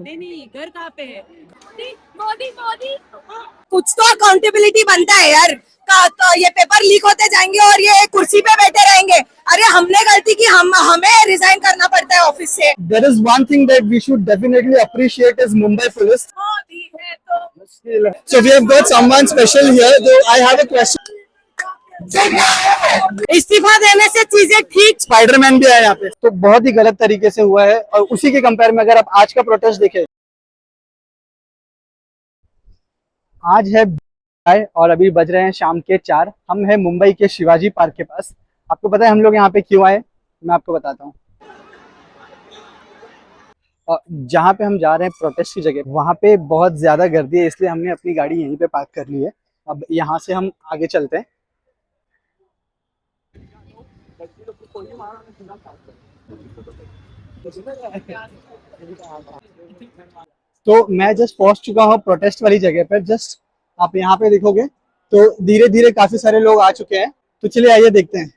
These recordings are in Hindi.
नहीं नहीं, घर कहाँ पे है? मोदी मोदी। कुछ तो अकाउंटेबिलिटी बनता है यार तो ये पेपर लीक होते जाएंगे और ये कुर्सी पे बैठे रहेंगे। अरे हमने गलती की, हमें रिजाइन करना पड़ता है ऑफिस से। There is one thing that we should definitely appreciate is Mumbai police. Modi है तो मुश्किल है। So we have got someone special here. So I have a question. इस्तीफा देने से चीजें ठीक। स्पाइडरमैन भी आया यहाँ पे, तो बहुत ही गलत तरीके से हुआ है। और उसी के कंपेयर में अगर आप आज का प्रोटेस्ट देखें, आज है और अभी बज रहे हैं शाम के 4। हम है मुंबई के शिवाजी पार्क के पास। आपको पता है हम लोग यहाँ पे क्यों आए? मैं आपको बताता हूँ। जहाँ पे हम जा रहे हैं प्रोटेस्ट की जगह, वहाँ पे बहुत ज्यादा गर्दी है, इसलिए हमने अपनी गाड़ी यहीं पे पार्क कर ली है। अब यहाँ से हम आगे चलते हैं। तो मैं जस्ट पहुंच चुका हूँ प्रोटेस्ट वाली जगह पर। जस्ट आप यहाँ पे देखोगे तो धीरे धीरे काफी सारे लोग आ चुके हैं। तो चलिए आइए देखते हैं।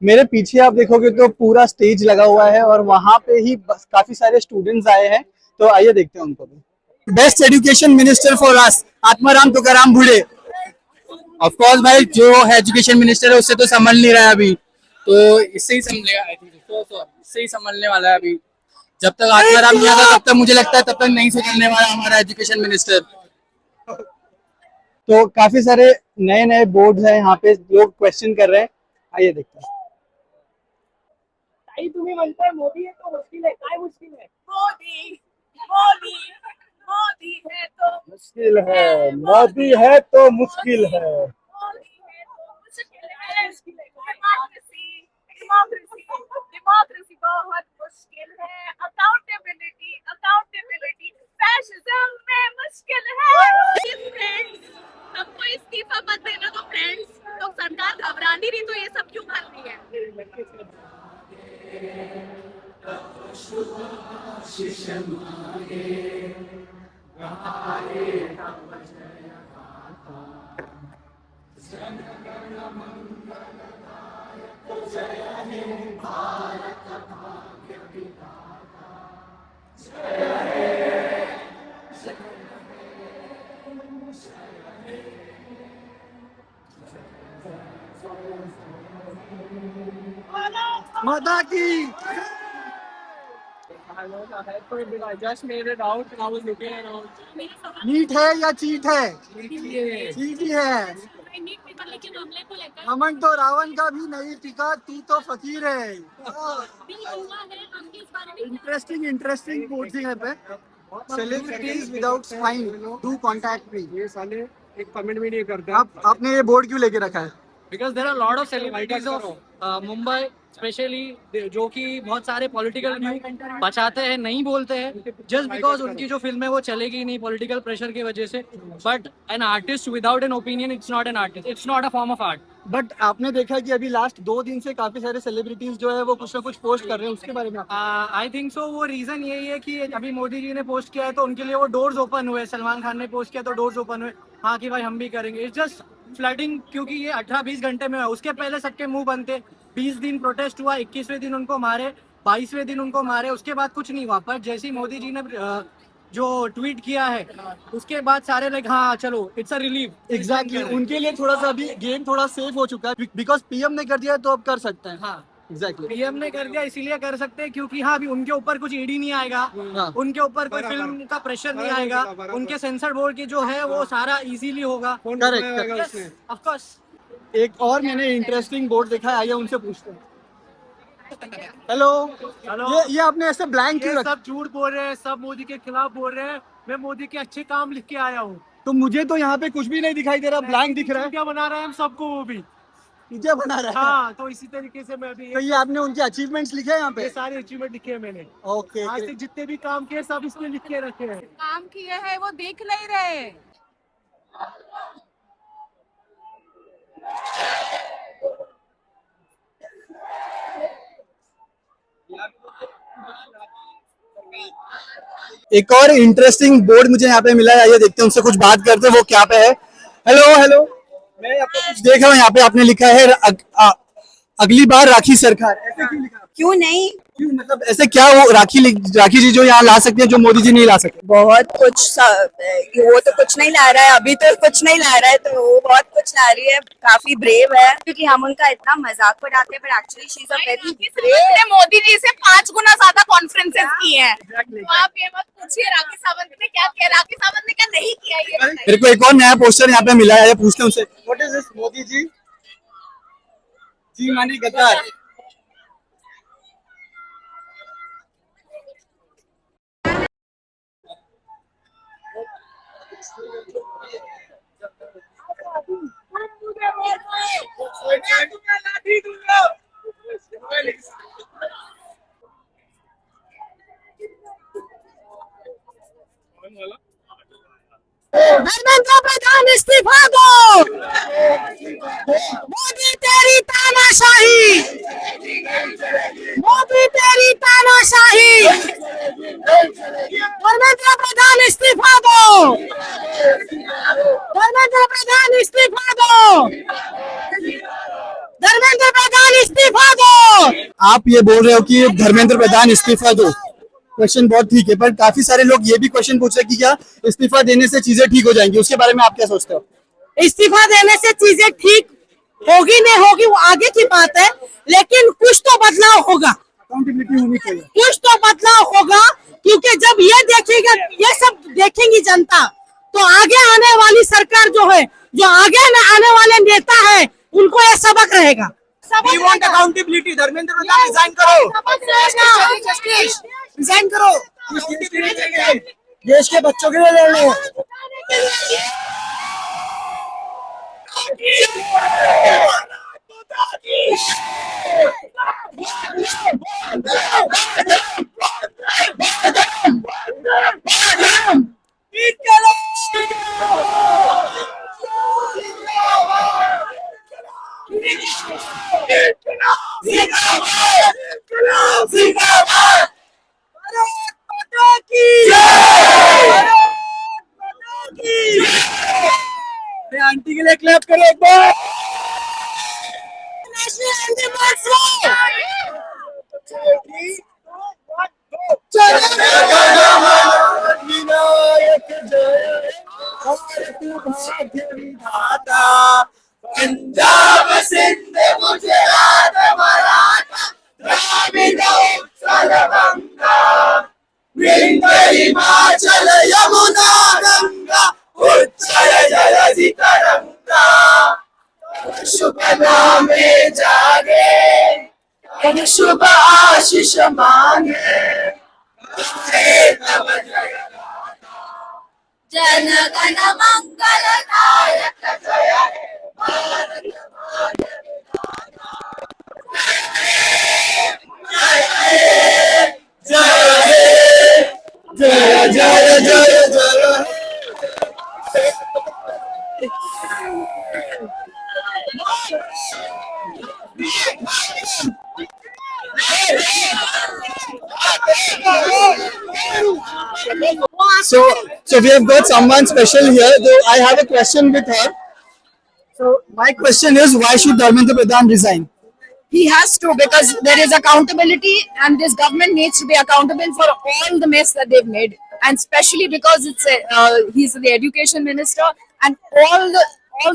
मेरे पीछे आप देखोगे तो पूरा स्टेज लगा हुआ है और वहां पे ही काफी सारे स्टूडेंट्स आए हैं। तो आइए देखते हैं उनको भी। Best education minister for us, Atmaram Tukaram Bhule. Of course भाई, जो है एजुकेशन मिनिस्टर है उससे तो संभल नहीं रहा है अभी, तो इससे ही संभलेगा। इससे ही संभलने वाला है अभी। जब तक आत्माराम नहीं आता तब तक मुझे लगता है तब तक नहीं संभलने वाला हमारा एजुकेशन मिनिस्टर। तो काफी सारे नए नए बोर्ड है यहाँ पे, लोग क्वेश्चन कर रहे हैं। आइए देखते हैं। तुम्ही म्हणताय मोदी है तो मुश्किल है, काय मुश्किल है? मोदी मोदी मोदी है तो मुश्किल है, मोदी है तो मुश्किल है। मोदी है तो मुश्किल है। डेमोक्रेसी डेमोक्रेसी डेमोक्रेसी बहुत मुश्किल है। अकाउंटेबिलिटी अकाउंटेबिलिटी फैशिज्म में मुश्किल है। फ्रेंड्स, सबको इस्तीफा मत देना। तो फ्रेंड्स, तो सरकार घबरा नहीं रही तो ये सब क्यों कर रही है? माता की। just made it out and I was looking around. NEET है या चीट है? चीट ही है। लेकिन हमले को लेकर हमन तो रावण का भी नहीं टिका, तू तो फकीर है। इंटरेस्टिंग इंटरेस्टिंग कोचिंग है पे। Celebrities without spine do contact me. ये साले एक कमेंट भी नहीं करते। आपने ये बोर्ड क्यों लेके रखा है? Because there are a lot of celebrities of Mumbai, specially जो कि बहुत सारे पॉलिटिकल व्यू बचाते हैं, नहीं बोलते हैं, जस्ट बिकॉज उनकी जो फिल्म है वो चलेगी नहीं पॉलिटिकल प्रेशर की वजह से। But an artist without an opinion it's not an artist, it's not a form of art. But आपने देखा कि अभी लास्ट 2 दिन से काफी सारे सेलिब्रिटीज जो है वो कुछ ना कुछ पोस्ट कर रहे हैं, उसके बारे में आई थिंक सो वो रीजन यही है कि अभी मोदी जी ने पोस्ट किया है तो उनके लिए वो डोर्स ओपन हुए। सलमान खान ने पोस्ट किया तो डोर्स ओपन हुए, हाँ कि भाई हम भी करेंगे। इट्स जस्ट फ्लडिंग, क्योंकि ये 18-20 घंटे में हुआ। उसके पहले सबके मुंह बंद थे। 20 दिन प्रोटेस्ट हुआ, 21वें दिन उनको मारे, 22वें दिन उनको मारे, उसके बाद कुछ नहीं हुआ। पर जैसे ही मोदी जी ने जो ट्वीट किया है उसके बाद सारे लाइक हाँ चलो इट्स अ रिलीफ। एग्जैक्टली उनके लिए थोड़ा सा अभी गेम थोड़ा सेफ हो चुका है, बिकॉज पीएम ने कर दिया तो अब कर सकते हैं। हाँ एग्जैक्टली पीएम ने कर दिया इसीलिए कर सकते हैं क्योंकि हाँ अभी उनके ऊपर कुछ ईडी नहीं आएगा, उनके ऊपर कोई फिल्म का प्रेशर नहीं आएगा, उनके सेंसर बोर्ड की जो है वो सारा इजीली होगा। करेक्ट। Of course. एक और मैंने इंटरेस्टिंग बोर्ड देखा है, आइए उनसे पूछते हैं। हेलो हेलो, ये आपने ऐसे ब्लैंक क्यों रखा? सब झूठ बोल रहे हैं, सब मोदी के खिलाफ बोल रहे हैं। मैं मोदी के अच्छे काम लिख के आया हूँ। तो मुझे तो यहाँ पे कुछ भी नहीं दिखाई दे रहा, ब्लैंक दिख रहा है। क्या बना रहे हैं हम सबको, वो भी क्या बना रहा है? हाँ, तो इसी तरीके से मैं अभी तो ये आपने उनके अचीवमेंट्स लिखे हैं यहाँ पे? ये सारे अचीवमेंट लिखे हैं मैंने। ओके। आज तक जितने भी काम किए सब इसमें लिख के रखे हैं। काम किए हैं वो देख नहीं रहे। एक और इंटरेस्टिंग बोर्ड मुझे यहाँ पे मिला है, आइए देखते हैं उनसे कुछ बात करते हैं वो क्या पे है। हेलो हेलो, मैं आपको कुछ देख रहा हूँ यहाँ पे आपने लिखा है अगली बार राखी सरकार, ऐसे क्यों लिखा? क्यों नहीं? क्यों, मतलब ऐसे क्या वो राखी जी जो यहाँ ला सकते हैं जो मोदी जी नहीं ला सकते? बहुत कुछ वो तो कुछ नहीं ला रहा है, अभी तो कुछ नहीं ला रहा है, तो वो बहुत कुछ ला रही है, काफी ब्रेव है, क्योंकि हम उनका इतना मजाक उड़ाते हैं, but actually she is a very brave. ने मोदी जी से 5 गुना ज्यादा कॉन्फ्रेंसेस की हैं। तो आप ये मत पूछिए राखी सावंत ने क्या किया, राखी सावंत ने क्या नहीं किया, ये बताइए। मेरे को एक और नया पोस्टर यहाँ पे मिला है, ये पूछते हैं उनसे, what is this Modi ji? जी मानी गद्दार। धर्मेंद्र प्रधान इस्तीफा दो, मोदी तेरी तानाशाही, मोदी तेरी तानाशाही, धर्मेंद्र प्रधान इस्तीफा दो, धर्मेंद्र प्रधान इस्तीफा दो, धर्मेंद्र प्रधान इस्तीफा दो। आप ये बोल रहे हो कि धर्मेंद्र प्रधान इस्तीफा दो, क्वेश्चन बहुत ठीक है, पर काफी सारे लोग ये भी क्वेश्चन पूछ रहे हैं कि क्या इस्तीफा देने से चीजें ठीक हो जाएंगी, उसके बारे में आप क्या सोचते हो? इस्तीफा देने से चीजें ठीक होगी नहीं होगी वो आगे की बात है, लेकिन कुछ तो बदलाव होगा, अकाउंटेबिलिटी होनी चाहिए। कुछ तो बदलाव होगा, क्योंकि जब ये देखेगा, ये सब देखेंगी जनता, तो आगे आने वाली सरकार जो है, जो आगे आने वाले नेता है, उनको ये सबक रहेगा। We want accountability. Dharmendra Pradhan resign करो, रिजाइन करो, देश के बच्चों के लिए लड़ लो। आंटी के लिए क्लैप करो एक बार। पंजाब सिंध गुजरात मराठा द्राविड उत्कल बंगा विंध्य हिमाचल यमुना गंगा उच्चल जलधि तरंगा शुभ नामे जागे शुभ आशीष मांगे तब जय जन गण मंगल नायक जय हे भारत माता जय जय जय जय। So we have got someone special here. Though I have a question with her. So my question is, why should Dharmendra Pradhan resign? He has to, because there is accountability, and this government needs to be accountable for all the mess that they've made, and especially because he's the education minister, and all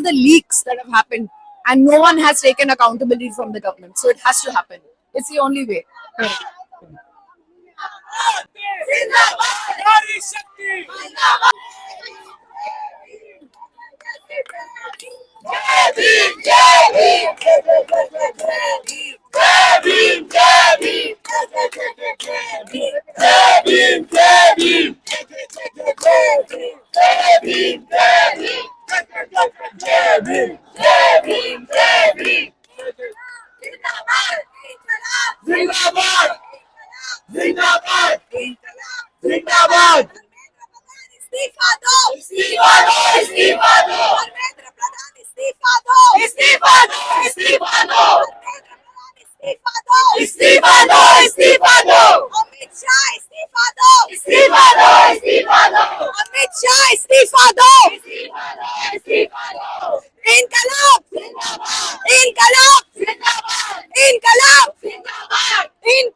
the leaks that have happened, and no one has taken accountability from the government. So it has to happen. It's the only way. जिंदाबाद इस्तीफा दो, इस्तीफा दो इस्तीफा दो धर्मेंद्र प्रधान इस्तीफा दो, इस्तीफा दो इस्तीफा दो इस्तीफा दो, इस्तीफा दो अमित शाह इस्तीफा दो, इस्तीफा दो इस्तीफा दो अमित शाह इस्तीफा दो, इस्तीफा दो इनकलाब जिंदाबाद इनकलाब जिंदाबाद इनकलाब जिंदाबाद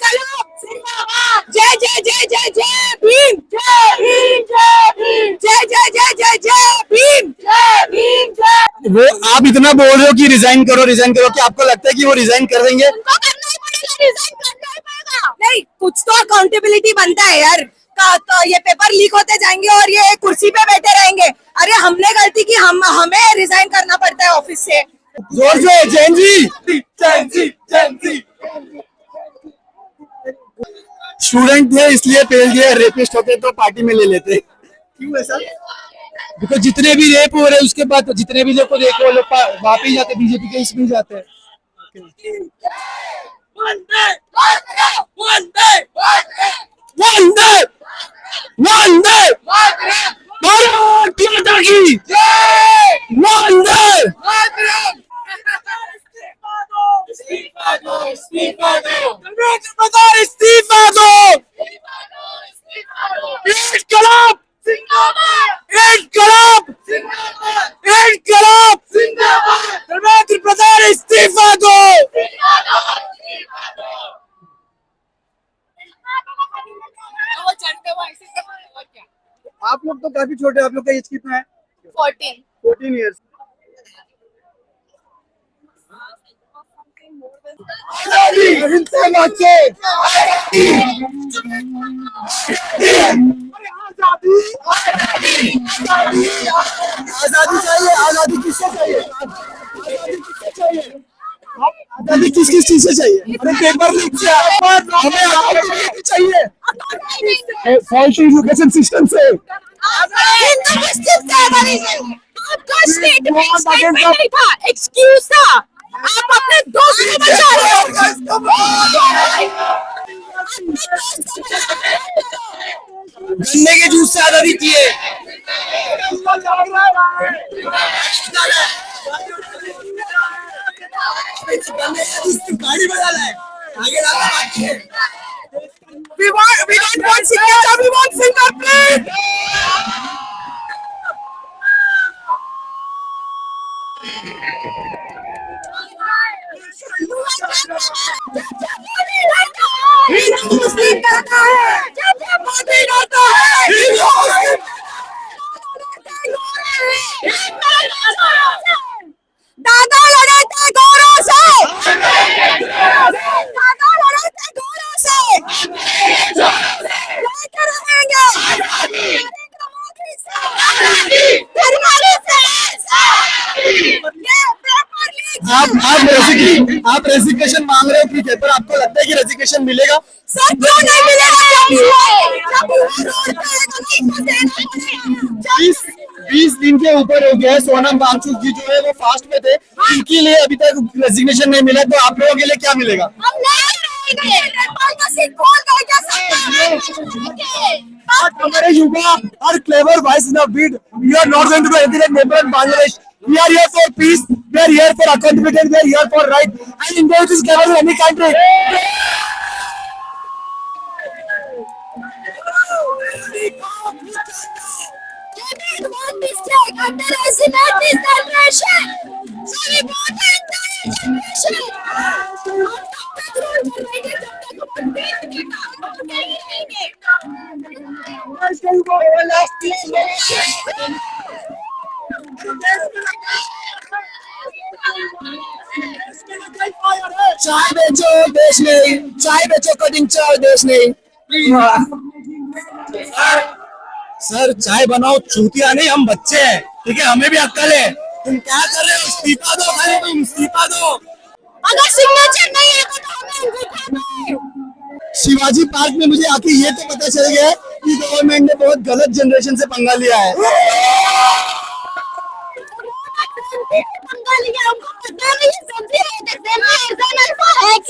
इनकलाब जिंदाबाद, जय जय जय जय जय भीम, जय भीम, जय भीम, जय जय जय जय जय भीम, जय भीम, जय। वो आप इतना बोल रहे हो कि रिजाइन करो, कि आपको लगता है कि वो रिजाइन कर देंगे? उनको करना ही पड़ेगा, रिजाइन करना ही पड़ेगा। नहीं, कुछ तो अकाउंटेबिलिटी बनता है यार। तो ये पेपर लीक होते जाएंगे और ये कुर्सी पे बैठे रहेंगे। अरे हमने गलती की, हमें रिजाइन करना पड़ता है ऑफिस से। जोर से जैन जी। स्टूडेंट थे इसलिए फेल गए, रेपिस्ट होते तो पार्टी में ले लेते। क्यों ऐसा? बिकॉज जितने भी रेप हो रहे हैं उसके बाद जितने भी लोग को देखो वो लोग वापिस जाते, बीजेपी के इसमें जाते हैं। वंदे भारत माता की वंदे। इस्तीफा दो। इनकलाब धर्मेंद्र प्रधान इस्तीफा दो। आप लोग तो काफी छोटे, आप लोग का एज कितना है? 14 ईयर्स। आजादी चाहिए। आजादी किससे चाहिए? आजादी किस चीज से चाहिए? हमें पेपर लीक से, हमें आजादी चाहिए फॉल्टी एजुकेशन सिस्टम से। नहीं था, एक्सक्यूज था। आप अपने दोस्त को बचा रहे हो। गन्ने के जूस से आजादी चाहिए। गाड़ी बदल है, आगे बाकी है। We don't want signature, we want fingerprint. दादा लड़े थे गौरव से, दादा लड़े थे गौरव से, लेकर रहेंगे आप रेजिग्नेशन मांग रहे हो, ठीक है, पर आपको लगता है कि रेजिग्नेशन मिलेगा? सर क्यों नहीं मिलेगा? 20 दिन के ऊपर हो गया है। सोनम वांगचुक जी जो है वो फास्ट में थे, उनके लिए अभी तक रेजिग्नेशन नहीं मिला, तो आप लोगों के लिए क्या मिलेगा? हमारे युवा are clever voice in a bid. We are not going to do anything like Nepal and Bangladesh. We are here for peace. We are here for accountability. We are here for right. And India is clever in any country. One mistake, underestimate this generation. So important generation. चाय बेचो देश नहीं, चाय बेचो कटिंग चाय देश नहीं। सर चाय बनाओ, चूतिया नहीं, हम बच्चे हैं, ठीक है, हमें भी अक्ल है। तुम क्या कर रहे हो? इस्तीफा दो भाई, तुम इस्तीफा दो। अगर सिग्नेचर नहीं है तो हमें अंगूठा दो। शिवाजी पार्क में मुझे आके ये तो पता चल गया कि गवर्नमेंट ने बहुत गलत जनरेशन से पंगा लिया है।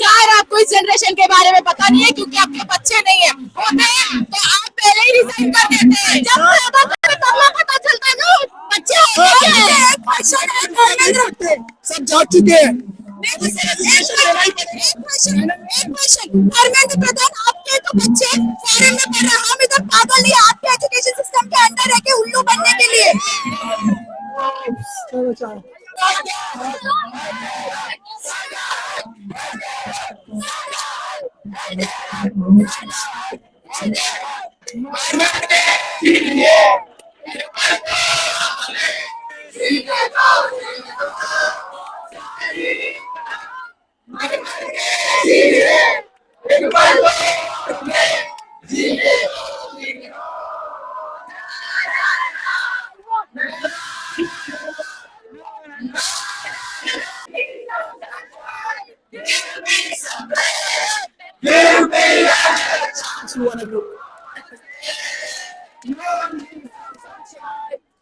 यार आपको इस जनरेशन के बारे में पता नहीं है क्योंकि आपके बच्चे नहीं है, होते हैं तो आप पहले ही रिजाइन कर देते हैं। जब पता चलता है ना बच्चे सब जाग चुके हैं। धर्मेंद्र प्रधान आपके तो बच्चे फॉरेन में पढ़ रहे हैं, हम इधर पागल नहीं, आपके एजुकेशन सिस्टम के अंडर रह के उल्लू बनने के लिए।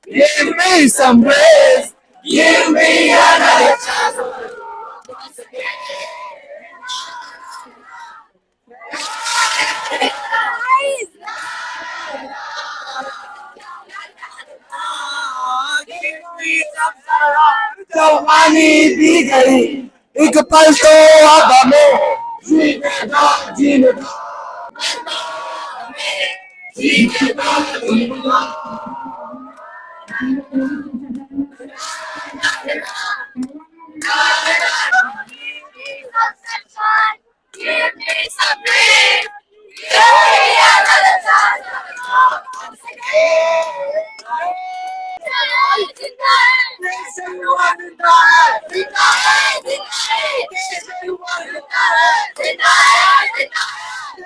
Give me some praise. Give me another chance. जवानी भी गई, एक पल तो अब हमें जीने दो, जीने दो, जीने दो, जीने दो। Give me some breeze. Give me another chance.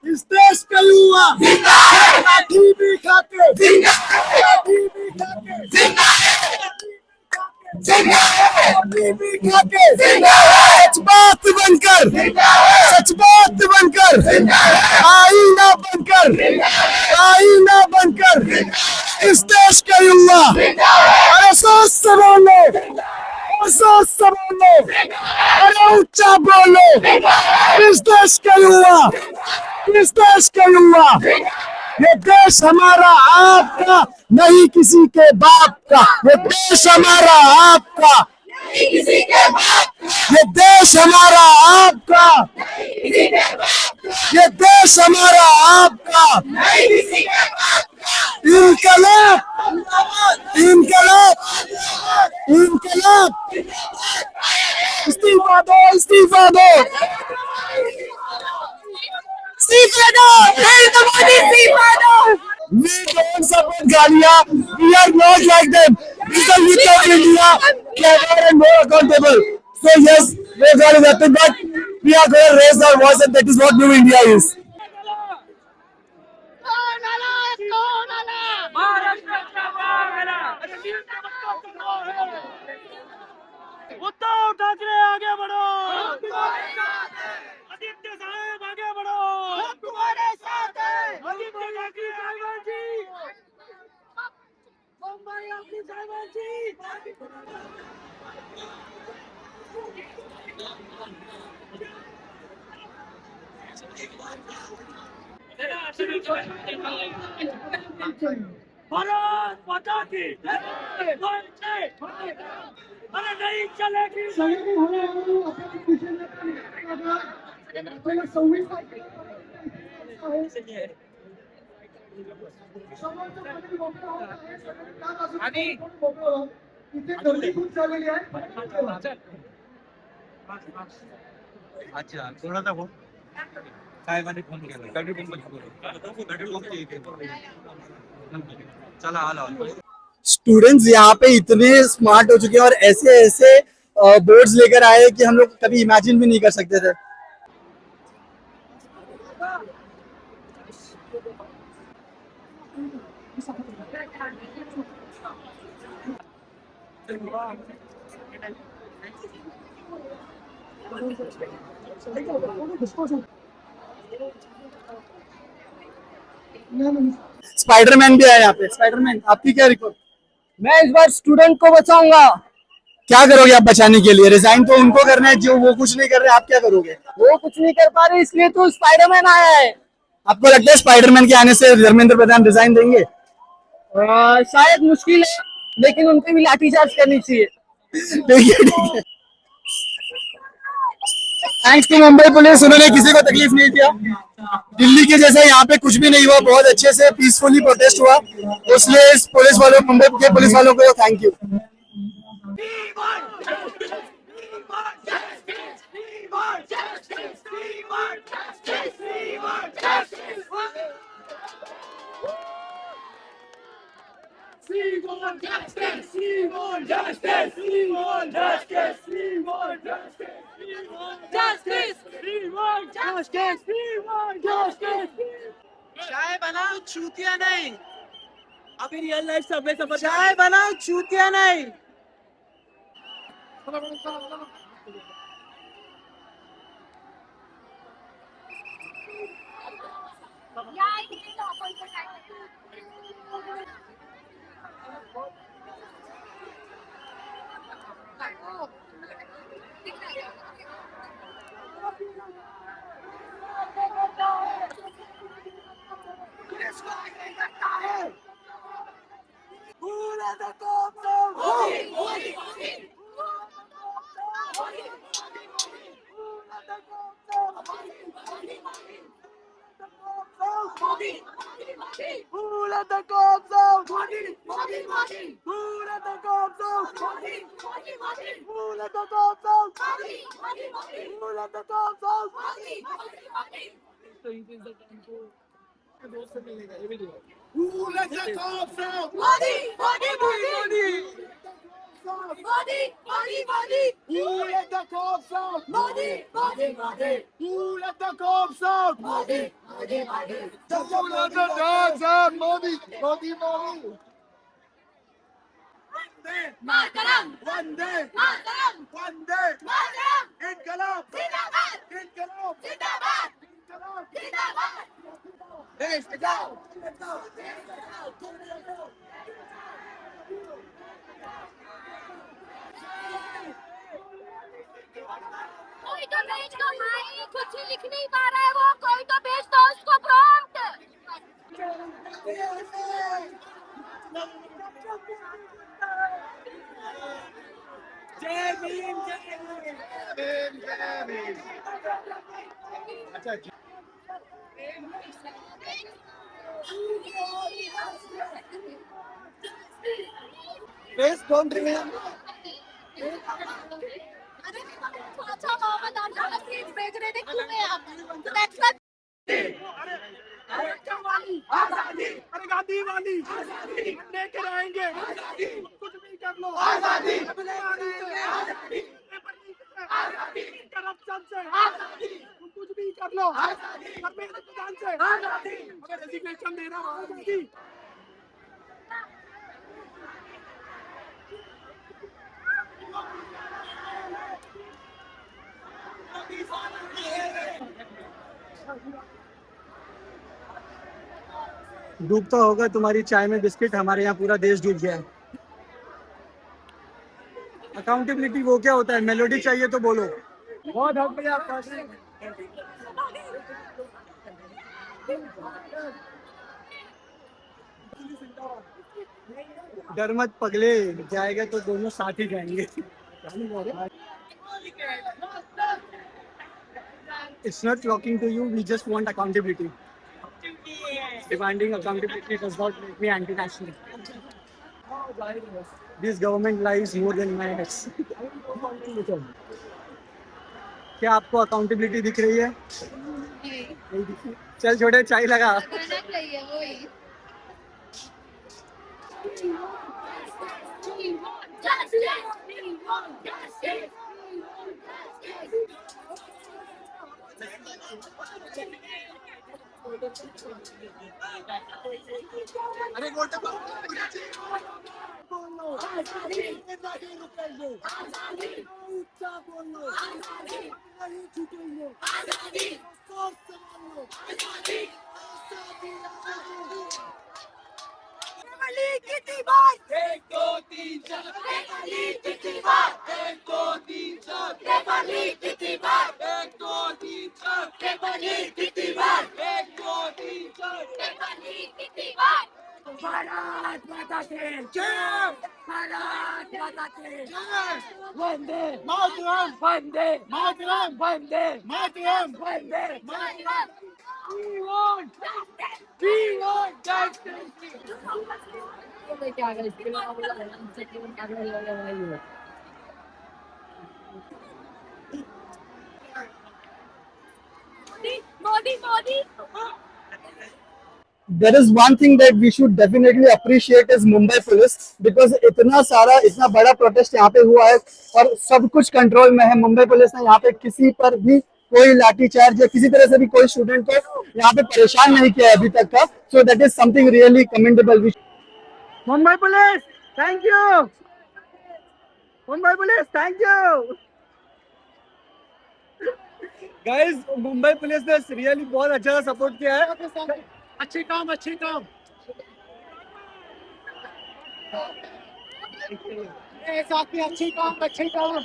इस देश का युवा लाठी भी खाके, लाठी भी खाके, लाठी भी खाके, सच बात बनकर, सच बात बनकर, आईना बनकर, आईना बनकर, इस देश का युवा, अरे सोच से बोलो, सोच से बोलो, अरे ऊंचा बोलो, इस देश का युवा, इस देश का युवा, ये देश हमारा आपका, नहीं किसी के बाप का, ये देश हमारा आपका, नहीं किसी के बाप का, ये देश हमारा आपका, नहीं किसी के बाप का, ये देश हमारा आपका, नहीं किसी के बाप का। इनकलाब, इनकलाब, इनकलाब, इस्तीफा दो, इस्तीफा दो, इस्तीफा दो, नरेंद्र मोदी इस्तीफा दो। We don't support Galia. We are not like them. We are the youth of India, clever and more accountable. So yes, we are going to happen, but we are going to raise our voice, and that is what new India is. Uddhav Thackeray आगे बढ़ो, आदित्य साहब आगे बढ़ो, हम तुम्हारे साथ हैं, आदित्य ठाकरे साहब जी, मुंबई आपकी साहब जी। भारत माता की जय। अरे नहीं चलेगी, अच्छा थोड़ा सा काय मध्ये फोन केला पेट्रोल पंप चला आला स्टूडेंट्स यहाँ पे इतने स्मार्ट हो चुके हैं और ऐसे ऐसे बोर्ड्स लेकर आए कि हम लोग कभी इमेजिन भी नहीं कर सकते थे। स्पाइडरमैन भी है यहाँ पे। स्पाइडरमैन, आपकी क्या रिपोर्ट? मैं इस बार स्टूडेंट को बचाऊंगा। क्या करोगे आप बचाने के लिए? रिजाइन तो उनको करना है जो वो कुछ नहीं कर रहे, आप क्या करोगे? वो कुछ नहीं कर पा रहे, इसलिए तो स्पाइडरमैन आया है। आपको लगता है स्पाइडरमैन के आने से धर्मेंद्र प्रधान रिजाइन देंगे? शायद मुश्किल है, लेकिन उनपे भी लाठीचार्ज करनी चाहिए। ठीक है। थैंक्स टू मुंबई पुलिस, उन्होंने किसी को तकलीफ नहीं दिया। दिल्ली के जैसा यहाँ पे कुछ भी नहीं हुआ, बहुत अच्छे से पीसफुली प्रोटेस्ट हुआ, इसलिए इस पुलिस वालों, मुंबई के पुलिस वालों को थैंक यू। चाय बनाओ चूतिया नहीं, अभी रियल लाइफ सबवे सफर, चाय बनाओ चूतिया नहीं। कोई तो भेज दो भाई, कुछ ही लिख नहीं पा रहा है वो, कोई तो भेज दो उसको प्रॉम्प्ट। Face don't reveal. अच्छा मोहम्मद आजम प्लीज भेज रहे थे, क्यों है आप? तो दैट्स व्हाट आजादी, अरे गांधी वाली आजादी, लेके रहेंगे आजादी, कुछ भी कर लो आजादी, अपने आजादी, आजादी, करप्शन से आजादी, कुछ भी कर लो आजादी, धर्मेंद्र प्रधान से आजादी, अगर रेजिग्नेशन देना आजादी। डूबता होगा तुम्हारी चाय में बिस्किट, हमारे यहाँ पूरा देश डूब गया है। अकाउंटेबिलिटी वो क्या होता है? मेलोडी चाहिए तो बोलो। बहुत हक भैया आपका। डर मत पगले, जाएगा तो दोनों साथ ही जाएंगे। It's not talking to you, we just want accountability. Demanding accountability does not make me anti-national. This government lies more than my ex. क्या आपको अकाउंटेबिलिटी दिख रही है? नहीं दिख रही। चल छोटे, चाय लगा। अरे वोट बोलो आजादी, नहीं रुकेंगे आजादी, ऊंचा बोलो आजादी, नहीं झुकेंगे आजादी, सोच संभालो आजादी, आजादी, कितनी बार? 1 2 3 4 कितनी बार? 1 2 3 4 कितनी बार? 1 2 3 4 कितनी बार? 1 2 3 4 कितनी बार? भारत माता की जय, भारत माता की जय, Vande Mataram, Vande Mataram, Vande Mataram, Vande Mataram. We want justice. Modi Modi There is one thing that we should definitely appreciate is Mumbai police because इतना बड़ा प्रोटेस्ट यहाँ पे हुआ है और सब कुछ कंट्रोल में है। मुंबई पुलिस ने यहाँ पे किसी पर भी कोई लाठीचार्ज या किसी तरह से भी कोई स्टूडेंट को यहाँ पे परेशान नहीं किया है अभी तक का। So that is something really commendable. Mumbai police thank you, Mumbai police thank you guys. Mumbai police ने रियली बहुत अच्छा सपोर्ट किया है। अच्छे काम अच्छे काम। अच्छे काम अच्छे काम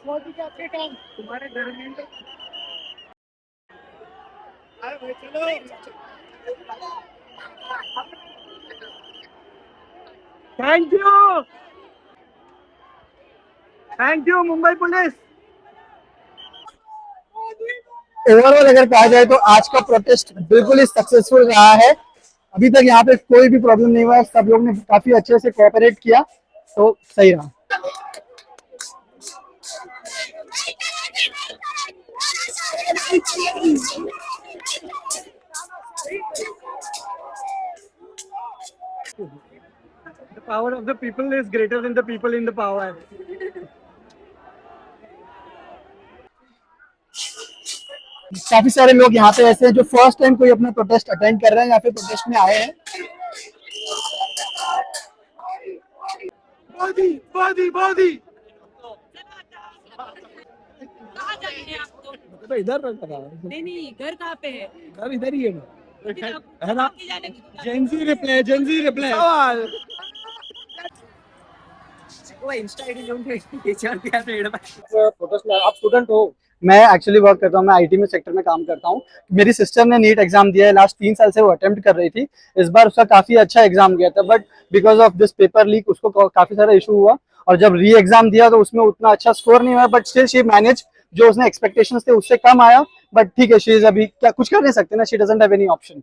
मोदी के अच्छे काम तुम्हारे घर में। अरे भाई चलो thank you Mumbai police. Overall अगर कहा जाए तो आज का प्रोटेस्ट बिल्कुल ही सक्सेसफुल रहा है। अभी तक यहाँ पे कोई भी प्रॉब्लम नहीं हुआ है, सब लोग ने काफी अच्छे से कोऑपरेट किया, तो सही रहा। The power of the people is greater than the people in the power. काफी सारे लोग यहाँ पे ऐसे हैं जो फर्स्ट टाइम कोई अपना प्रोटेस्ट अटेंड कर रहे हैं या फिर प्रोटेस्ट में आए हैं। मोदी मोदी मोदी। कहाँ जाएंगे आप तो? तो इधर है। नहीं घर कहाँ पे है? घर इधर ही है ना। जाने जेंजी रिप्लाई सवाल। वो इंस्टा आईडी लोग ये चाहते हैं प्रोटेस्ट में। आप स्टूडेंट हो? मैं एक्चुअली वर्क करता हूँ, मैं आईटी में सेक्टर में काम करता हूँ। मेरी सिस्टर ने नीट एग्जाम दिया है, लास्ट 3 साल से वो अटेम्प्ट कर रही थी। इस बार उसका काफी अच्छा एग्जाम गया था, but because of this paper leak उसको काफी सारा इशू हुआ और जब री एग्जाम दिया तो उसमें उतना अच्छा स्कोर नहीं हुआ, बट स्टिल शी मैनेज। जो उसने एक्सपेक्टेशंस थे उससे कम आया, बट ठीक है, शी इज अभी क्या कुछ कर नहीं सकते ना, she doesn't have any option.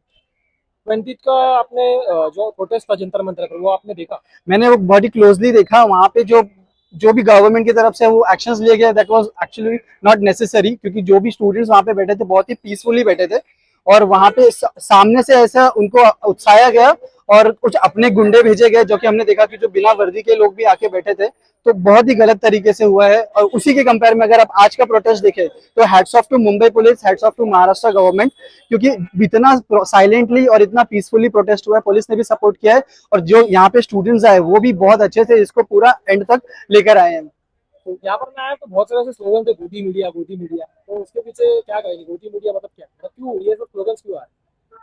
20 का आपने जो प्रोटेस्ट था जंतर मंतर पर, वो आपने देखा? मैंने वो बहुत ही क्लोजली देखा। वहाँ पे जो भी गवर्नमेंट की तरफ से वो एक्शंस लिए गए, that was actually not necessary, क्योंकि जो भी स्टूडेंट्स वहाँ पे बैठे थे बहुत ही पीसफुली बैठे थे और वहाँ पे सामने से ऐसा उनको उकसाया गया और कुछ अपने गुंडे भेजे गए, जो कि हमने देखा कि जो बिना वर्दी के लोग भी आके बैठे थे, तो बहुत ही गलत तरीके से हुआ है। और उसी के कंपेयर में अगर आप आज का प्रोटेस्ट देखें तो hats off to Mumbai police, hats off to Maharashtra government, क्योंकि इतना साइलेंटली और इतना पीसफुली प्रोटेस्ट हुआ है। पुलिस ने भी सपोर्ट किया है और जो यहाँ पे स्टूडेंट्स आए वो भी बहुत अच्छे से इसको पूरा एंड तक लेकर आए हैं। तो यहाँ पर मैं आया तो बहुत सारे स्लोगन थे, गोदी मीडिया, तो उसके पीछे क्या कहेंगे? गोदी मीडिया मतलब क्या, मतलब क्यों ये सब स्लोगन्स क्यों आए?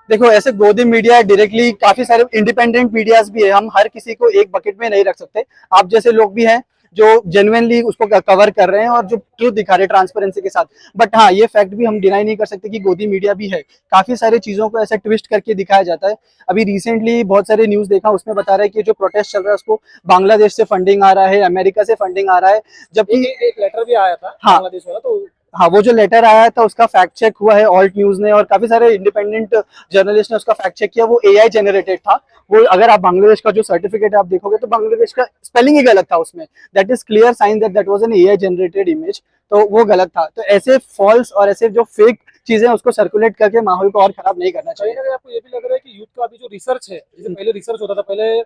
देखो, ऐसे गोदी मीडिया डायरेक्टली काफी सारे इंडिपेंडेंट मीडियाज भी है, हम हर किसी को एक बकेट में नहीं रख सकते। आप जैसे लोग भी हैं जो जेन्युइनली उसको कवर कर रहे हैं और जो ट्रूथ दिखा रहे हैं ट्रांसपेरेंसी के साथ। बट हाँ, ये फैक्ट भी हम डिनाई नहीं कर सकते कि गोदी मीडिया भी है। काफी सारी चीजों को ऐसे ट्विस्ट करके दिखाया जाता है। अभी रिसेंटली बहुत सारे न्यूज देखा, उसमें बता रहा है कि जो प्रोटेस्ट चल रहा है उसको बांग्लादेश से फंडिंग आ रहा है, अमेरिका से फंडिंग आ रहा है, जबकि एक लेटर भी आया था हाँ बांग्लादेश वाला। तो हाँ, वो जो लेटर आया था उसका फैक्ट चेक हुआ है ऑल्ट न्यूज ने और काफी सारे इंडिपेंडेंट जर्नलिस्ट ने उसका फैक्ट चेक किया। वो एआई जनरेटेड था। वो अगर आप बांग्लादेश का जो सर्टिफिकेट आप देखोगे तो बांग्लादेश का स्पेलिंग ही गलत था उसमें। That is clear sign that that was an AI generated image, तो वो गलत था। तो ऐसे फॉल्स और ऐसे जो फेक चीजें उसको सर्कुलेट करके माहौल को और खराब नहीं करना चाहिए। आपको ये भी लग रहा है कि यूथ का अभी जो रिसर्च है, जैसे पहले रिसर्च होता था, पहले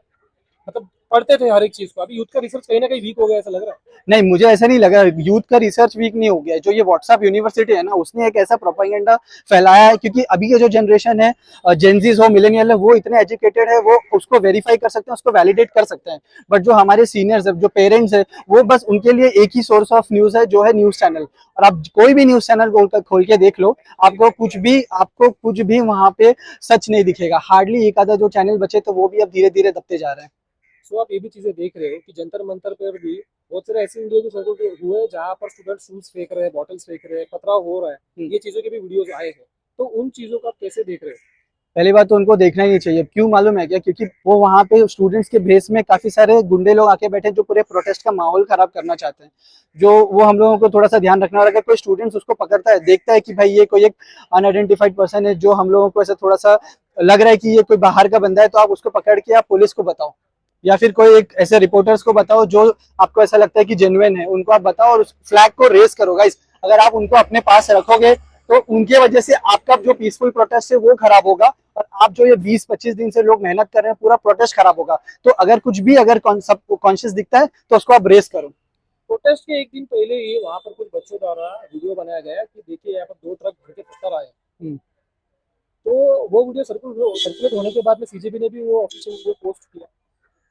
मतलब पढ़ते थे हर एक चीज को, अभी यूथ का रिसर्च कहीं ना कहीं वीक हो गया, ऐसा लग रहा है? नहीं, मुझे ऐसा नहीं लगा। यूथ का रिसर्च वीक नहीं हो गया। जो ये व्हाट्सएप यूनिवर्सिटी है ना, उसने एक ऐसा प्रोपेगेंडा फैलाया है, क्योंकि अभी के जो जनरेशन है, जेनजीज हो, मिलेनियल है, वो इतने एजुकेटेड है, वो उसको वेरीफाई कर सकते हैं, उसको वैलिडेट कर सकते हैं। बट जो हमारे सीनियर्स है, जो पेरेंट्स है, वो बस उनके लिए एक ही सोर्स ऑफ न्यूज है, जो है न्यूज चैनल। और आप कोई भी न्यूज चैनल खोल के देख लो, आपको कुछ भी वहां पे सच नहीं दिखेगा। हार्डली एक आधा जो चैनल बचे, तो वो भी अब धीरे धीरे दबते जा रहे हैं। तो आप ये भी चीजें देख रहे हो कि जंतर मंतर पर भी बहुत सारे ऐसे वीडियो जो सर्कुलेट हुए हैं जहाँ पर स्टूडेंट शूज फेंक रहे हैं, बॉटल्स फेंक रहे हैं, पथराव हो रहा है, ये चीजों के भी वीडियोस आए हैं। तो उन चीजों को आप कैसे देख रहे हो? पहली बात तो उनको देखना ही नहीं चाहिए। क्यों मालूम है क्या? क्योंकि वो वहाँ पे स्टूडेंट्स के भेस में काफी सारे गुंडे लोग आके बैठे जो पूरे प्रोटेस्ट का माहौल खराब करना चाहते हैं। जो वो हम लोगों को थोड़ा सा ध्यान रखना। और अगर कोई स्टूडेंट्स उसको पकड़ता है, देखता है कि भाई ये कोई एक अनआइडेंटिफाइड पर्सन है, जो हम लोगों को ऐसा थोड़ा सा लग रहा है कि ये कोई बाहर का बंदा है, तो आप उसको पकड़ के आप पुलिस को बताओ या फिर कोई एक ऐसे रिपोर्टर्स को बताओ जो आपको ऐसा लगता है कि जेन्युइन है, उनको आप बताओ और उस फ्लैग को रेस करो। गाइस, अगर आप उनको अपने पास रखोगे तो उनके वजह से आपका जो पीसफुल प्रोटेस्ट है वो खराब होगा, और आप जो ये 20-25 दिन से लोग मेहनत कर रहे हैं पूरा प्रोटेस्ट खराब होगा। तो अगर कुछ भी अगर सबको कॉन्शियस दिखता है तो उसको आप रेस करो। प्रोटेस्ट के एक दिन पहले ही वहाँ पर कुछ बच्चों द्वारा वीडियो बनाया गया कि देखिए यहाँ पर 2 ट्रक भर के पत्थर आए। तो वो वीडियो सर्कुलेट होने के बाद में सीजेपी ने भी वो ऑफिशियल वीडियो पोस्ट किया,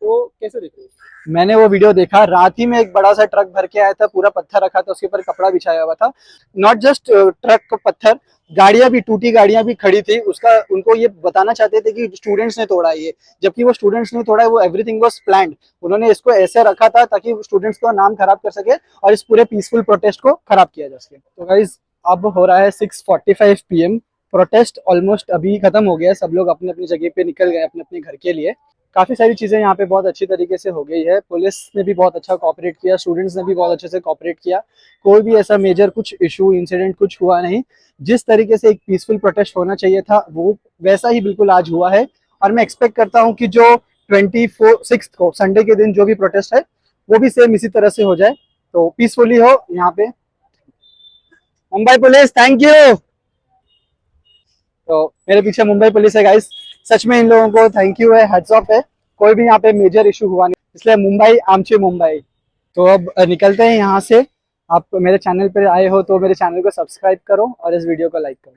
तो कैसे देख रहे हो? मैंने वो वीडियो देखा, रात ही में एक बड़ा सा ट्रक भर के आया था, पूरा पत्थर रखा था, उसके ऊपर कपड़ा बिछाया हुआ था। नॉट जस्ट ट्रक को पत्थर, गाड़ियां भी, टूटी गाड़ियां भी खड़ी थी। उसका उनको ये बताना चाहते थे कि स्टूडेंट्स ने तोड़ा ये, जबकि वो स्टूडेंट्स ने तोड़ा है, वो एवरीथिंग वाज प्लान्ड। उन्होंने इसको ऐसे रखा था ताकि स्टूडेंट्स का नाम खराब कर सके और इस पूरे पीसफुल प्रोटेस्ट को खराब किया जा सके। तो गाइज अब हो रहा है 6:45 PM। प्रोटेस्ट ऑलमोस्ट अभी खत्म हो गया है, सब लोग अपने अपनी जगह पे निकल गए अपने अपने घर के लिए। काफ़ी सारी चीज़ें यहाँ पे बहुत अच्छी तरीके से हो गई है, पुलिस ने भी बहुत अच्छा कोऑपरेट किया, स्टूडेंट्स ने भी बहुत अच्छे से कोऑपरेट किया, कोई भी ऐसा मेजर कुछ इशू इंसिडेंट कुछ हुआ नहीं। जिस तरीके से एक पीसफुल प्रोटेस्ट होना चाहिए था वो वैसा ही बिल्कुल आज हुआ है। और मैं एक्सपेक्ट करता हूँ कि जो 26 को संडे के दिन जो भी प्रोटेस्ट है वो भी सेम इसी तरह से हो जाए, तो पीसफुली हो यहाँ पे। Mumbai police thank you. तो मेरे पीछे मुंबई पुलिस है गाइस, सच में इन लोगों को थैंक यू है, हेड्स ऑफ है। कोई भी यहाँ पे मेजर इशू हुआ नहीं, इसलिए मुंबई आमचे मुंबई। तो अब निकलते हैं यहाँ से। आप मेरे चैनल पर आए हो तो मेरे चैनल को सब्सक्राइब करो और इस वीडियो को लाइक करो।